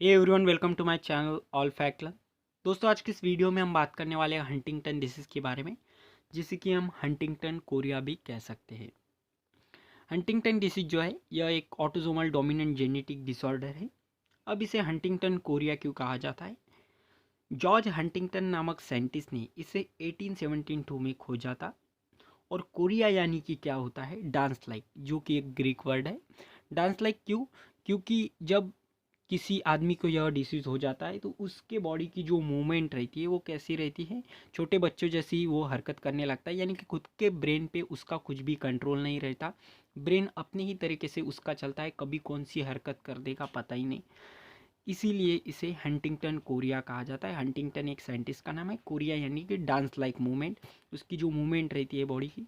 Hey everyone, welcome to my channel All Fact Learn. दोस्तों, आज की इस वीडियो में हम बात करने वाले हैं हंटिंगटन डिसीज़ के बारे में, जिसे कि हम हंटिंगटन कोरिया भी कह सकते हैं। हंटिंगटन डिसीज़ जो है यह एक ऑटोसोमल डोमिनेंट जेनेटिक डिसऑर्डर है। अब इसे हंटिंगटन कोरिया क्यों कहा जाता है? जॉर्ज हंटिंगटन नामक साइंटिस्ट ने इसे 1872 में खोजा था। और कोरिया यानी कि क्या होता है? डांस लाइक, जो कि एक ग्रीक वर्ड है। डांस लाइक क्यों? क्योंकि जब किसी आदमी को यह डिसीज़ हो जाता है तो उसके बॉडी की जो मूवमेंट रहती है वो कैसी रहती है? छोटे बच्चों जैसी वो हरकत करने लगता है, यानी कि खुद के ब्रेन पे उसका कुछ भी कंट्रोल नहीं रहता। ब्रेन अपने ही तरीके से उसका चलता है, कभी कौन सी हरकत कर देगा पता ही नहीं। इसीलिए इसे हंटिंगटन कोरिया कहा जाता है। हंटिंगटन एक साइंटिस्ट का नाम है, कोरिया यानी कि डांस लाइक मूवमेंट। उसकी जो मूवमेंट रहती है बॉडी की,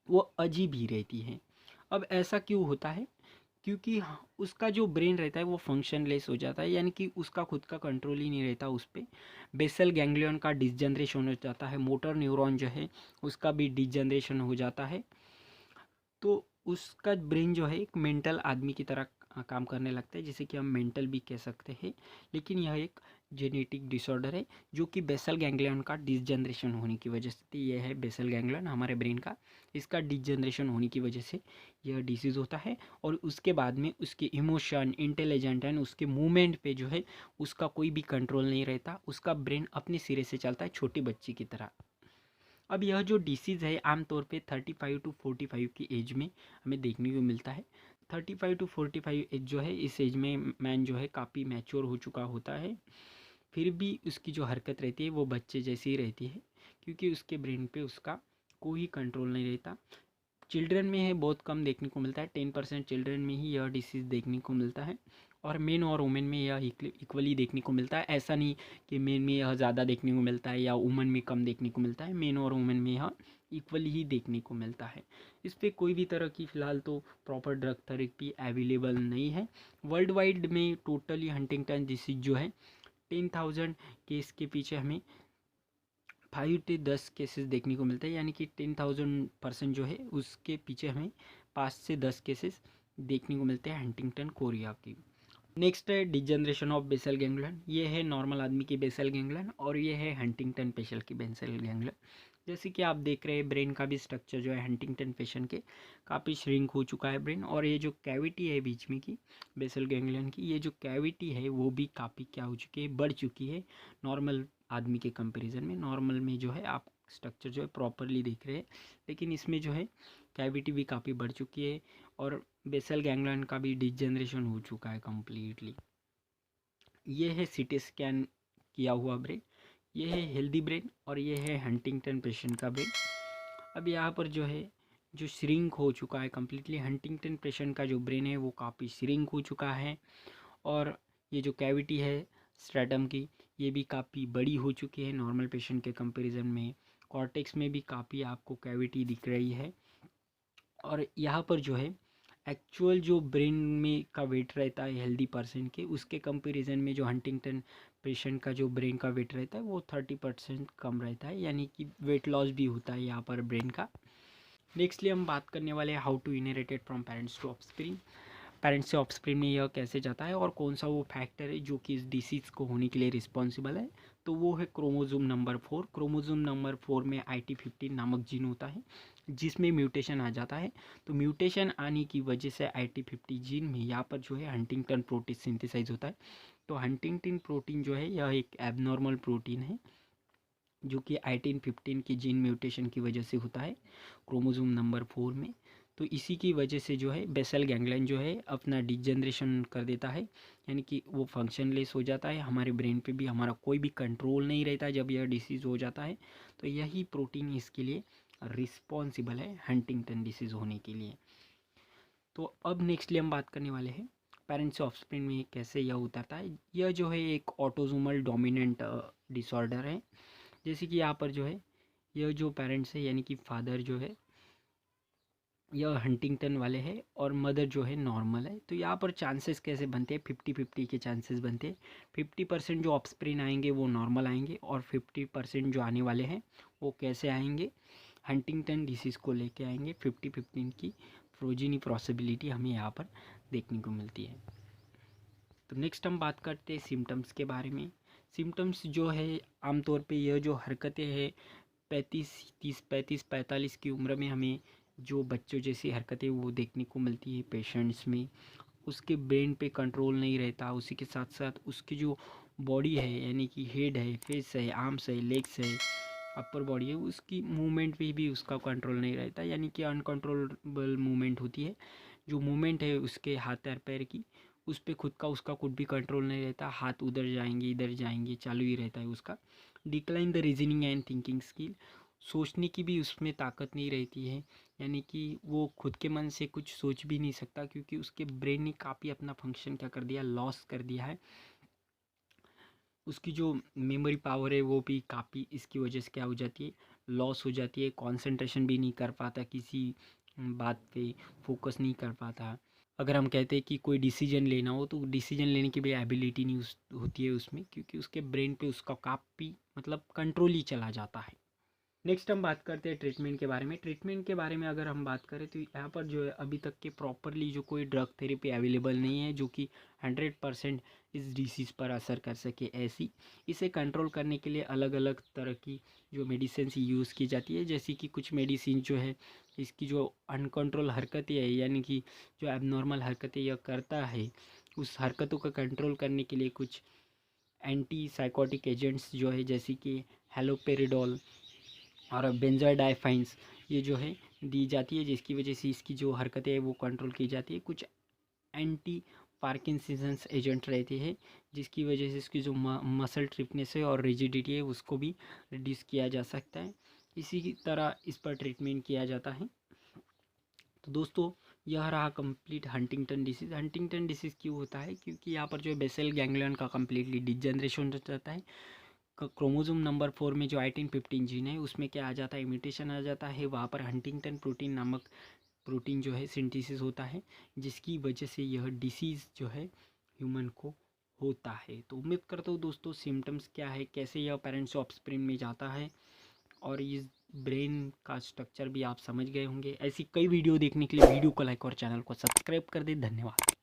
वो अजीब ही रहती है। अब ऐसा क्यों होता है? क्योंकि उसका जो ब्रेन रहता है वो फंक्शनलेस हो जाता है, यानी कि उसका खुद का कंट्रोल ही नहीं रहता उस पर। बेसल गैंग्लियन का डिसजनरेशन हो जाता है, मोटर न्यूरॉन जो है उसका भी डिसजनरेशन हो जाता है। तो उसका ब्रेन जो है एक मेंटल आदमी की तरह काम करने लगता है, जिसे कि हम मेंटल भी कह सकते हैं। लेकिन यह एक जेनेटिक डिसऑर्डर है, जो कि बेसल गैंग्लियन का डिसजनरेशन होने की वजह से, यह है बेसल गैंग्लियन हमारे ब्रेन का, इसका डिसजनरेशन होने की वजह से यह डिसीज़ होता है। और उसके बाद में उसके इमोशन, इंटेलिजेंट एंड उसके मूवमेंट पे जो है उसका कोई भी कंट्रोल नहीं रहता। उसका ब्रेन अपने सिरे से चलता है, छोटी बच्ची की तरह। अब यह जो डिसीज़ है आमतौर पे 35 टू 45 की एज में हमें देखने को मिलता है। 35 टू 45 एज जो है, इस एज में मैन जो है काफ़ी मैच्योर हो चुका होता है। फिर भी उसकी जो हरकत रहती है वो बच्चे जैसी ही रहती है, क्योंकि उसके ब्रेन पे उसका कोई कंट्रोल नहीं रहता। चिल्ड्रन में है बहुत कम देखने को मिलता है, 10% चिल्ड्रन में ही यह डिसीज़ देखने को मिलता है। और मेन और वुमेन में यह इक्वली देखने को मिलता है। ऐसा नहीं कि मेन में यह ज़्यादा देखने को मिलता है या वुमन में कम देखने को मिलता है। मेन और वुमेन में यह इक्वली ही देखने को मिलता है। इस पर कोई भी तरह की फ़िलहाल तो प्रॉपर ड्रग थेरेपी अवेलेबल नहीं है। वर्ल्ड वाइड में टोटली हंटिंगटन डिसीज जो है 10,000 केस के पीछे हमें 5 से 10 केसेस देखने को मिलते हैं, यानी कि 10,000% जो है उसके पीछे हमें 5 से 10 केसेस देखने को मिलते हैं हंटिंगटन कोरिया की। नेक्स्ट है डिजनरेशन ऑफ बेसल गैंग्लियन। ये है नॉर्मल आदमी की बेसल गैंग्लियन और ये है हंटिंगटन पेशेंट की बेसल गैंग्लियन। जैसे कि आप देख रहे हैं, ब्रेन का भी स्ट्रक्चर जो है हंटिंगटन पेशेंट के काफ़ी श्रिंक हो चुका है ब्रेन। और ये जो कैविटी है बीच में की बेसल गैंग्लियन की, ये जो कैविटी है वो भी काफ़ी क्या हो चुकी है, बढ़ चुकी है नॉर्मल आदमी के कंपैरिजन में। नॉर्मल में जो है आप स्ट्रक्चर जो है प्रॉपरली देख रहे हैं, लेकिन इसमें जो है कैविटी भी काफ़ी बढ़ चुकी है और बेसल गैंग्लियन का भी डिजनरेशन हो चुका है कम्प्लीटली। ये है सीटी स्कैन किया हुआ ब्रेन, ये है हेल्दी ब्रेन और ये है हंटिंगटन पेशेंट का ब्रेन। अब यहाँ पर जो है जो श्रिंक हो चुका है कम्प्लीटली, हंटिंगटन पेशेंट का जो ब्रेन है वो काफ़ी श्रिंक हो चुका है। और ये जो कैविटी है स्ट्रेटम की, ये भी काफ़ी बड़ी हो चुकी है नॉर्मल पेशेंट के कंपैरिजन में। कॉर्टेक्स में भी काफ़ी आपको कैविटी दिख रही है। और यहाँ पर जो है एक्चुअल जो ब्रेन में का वेट रहता है हेल्दी पर्सन के, उसके कंपैरिजन में जो हंटिंगटन पेशेंट का जो ब्रेन का वेट रहता है वो 30% कम रहता है, यानी कि वेट लॉस भी होता है यहाँ पर ब्रेन का। नेक्स्टली हम बात करने वाले हैं how to inherited from parents to offspring. Parents से ऑफस्प्रिंग में यह कैसे जाता है और कौन सा वो फैक्टर है जो कि इस डिसीज़ को होने के लिए रिस्पॉन्सिबल है? तो वो है क्रोमोजोम नंबर 4। क्रोमोजोम नंबर 4 में IT15 नामक जीन होता है, जिसमें म्यूटेशन आ जाता है। तो म्यूटेशन आने की वजह से IT50 जीन में यहाँ पर जो है हंटिंगटन प्रोटीन सिंथेसाइज होता है। तो हंटिंगटन प्रोटीन जो है यह एक एबनॉर्मल प्रोटीन है, जो कि 1815 की जीन म्यूटेशन की वजह से होता है क्रोमोसोम नंबर 4 में। तो इसी की वजह से जो है बेसल गैंग्लियन जो है अपना डिजनरेशन कर देता है, यानी कि वो फंक्शनलेस हो जाता है। हमारे ब्रेन पे भी हमारा कोई भी कंट्रोल नहीं रहता जब यह डिसीज़ हो जाता है। तो यही प्रोटीन इसके लिए रिस्पॉन्सिबल है हंटिंगटन डिसीज़ होने के लिए। तो अब नेक्स्टली हम बात करने वाले हैं पेरेंट्स ऑफस्प्रिंग में कैसे यह उतरता है। यह जो है एक ऑटोसोमल डोमिनेंट डिसऑर्डर है। जैसे कि यहाँ पर जो है यह जो पेरेंट्स है, यानी कि फादर जो है यह हंटिंगटन वाले हैं और मदर जो है नॉर्मल है। तो यहाँ पर चांसेस कैसे बनते हैं? 50-50 के चांसेस बनते हैं। 50% जो ऑफस्प्रिंग आएंगे वो नॉर्मल आएंगे और 50% जो आने वाले हैं वो कैसे आएंगे? हंटिंगटन डिसीज़ को लेके आएंगे। 50-50 की प्रोजेनी पॉसिबिलिटी हमें यहाँ पर देखने को मिलती है। तो नेक्स्ट हम बात करते हैं सिम्टम्स के बारे में। सिम्टम्स जो है आमतौर पे यह जो हरकतें हैं 45 की उम्र में हमें जो बच्चों जैसी हरकतें वो देखने को मिलती है पेशेंट्स में। उसके ब्रेन पे कंट्रोल नहीं रहता, उसी के साथ साथ उसकी जो बॉडी है यानी कि हेड है, फेस है, आर्म्स है, लेग्स है, अपर बॉडी है, उसकी मूवमेंट पे भी उसका कंट्रोल नहीं रहता, यानी कि अनकंट्रोलेबल मूवमेंट होती है। जो मूवमेंट है उसके हाथ और पैर की, उस पर उसका खुद भी कंट्रोल नहीं रहता, हाथ उधर जाएंगे इधर जाएंगे चालू ही रहता है उसका। Decline the reasoning and thinking skill, सोचने की भी उसमें ताकत नहीं रहती है, यानी कि वो खुद के मन से कुछ सोच भी नहीं सकता, क्योंकि उसके ब्रेन ने काफ़ी अपना फंक्शन क्या कर दिया, लॉस कर दिया है। उसकी जो मेमोरी पावर है वो भी काफ़ी इसकी वजह से क्या हो जाती है, लॉस हो जाती है। कंसंट्रेशन भी नहीं कर पाता, किसी बात पे फोकस नहीं कर पाता। अगर हम कहते हैं कि कोई डिसीजन लेना हो तो डिसीजन लेने की भी एबिलिटी नहीं होती है उसमें, क्योंकि उसके ब्रेन पे उसका काफ़ी मतलब कंट्रोल ही चला जाता है। नेक्स्ट हम बात करते हैं ट्रीटमेंट के बारे में। ट्रीटमेंट के बारे में अगर हम बात करें तो यहाँ पर जो है अभी तक के प्रॉपरली जो कोई ड्रग थेरेपी अवेलेबल नहीं है जो कि 100% इस डिसीज़ पर असर कर सके ऐसी। इसे कंट्रोल करने के लिए अलग अलग तरह की जो मेडिसिन यूज़ की जाती है, जैसे कि कुछ मेडिसिन जो है इसकी जो अनकंट्रोल हरकतें है यानी कि जो एबनॉर्मल हरकतें यह करता है उस हरकतों का कंट्रोल करने के लिए कुछ एंटी साइकोटिक एजेंट्स जो है जैसे कि हेलोपेरिडोल और बेंजोडाइफाइंस ये जो है दी जाती है, जिसकी वजह से इसकी जो हरकतें हैं वो कंट्रोल की जाती है। कुछ एंटी पार्किंसंस एजेंट रहते हैं जिसकी वजह से इसकी जो मसल ट्रिपनेस है और रिजिडिटी है उसको भी रिड्यूस किया जा सकता है। इसी की तरह इस पर ट्रीटमेंट किया जाता है। तो दोस्तों यह रहा complete Huntington disease. Huntington disease क्यों होता है, क्योंकि यहाँ पर जो है बेसल गैंग्लियन का कम्प्लीटली डिजनरेशन हो जाता है। क्रोमोसोम नंबर 4 में जो 18-15 जीन है उसमें क्या आ जाता है, म्यूटेशन आ जाता है, वहाँ पर हंटिंगटन प्रोटीन नामक प्रोटीन जो है सिंथेसिस होता है, जिसकी वजह से यह डिसीज़ जो है ह्यूमन को होता है। तो उम्मीद करता हूँ दोस्तों सिम्टम्स क्या है, कैसे यह पेरेंट्स ऑफस्प्रिंग में जाता है और इस ब्रेन का स्ट्रक्चर भी आप समझ गए होंगे। ऐसी कई वीडियो देखने के लिए वीडियो को लाइक और चैनल को सब्सक्राइब कर दे। धन्यवाद।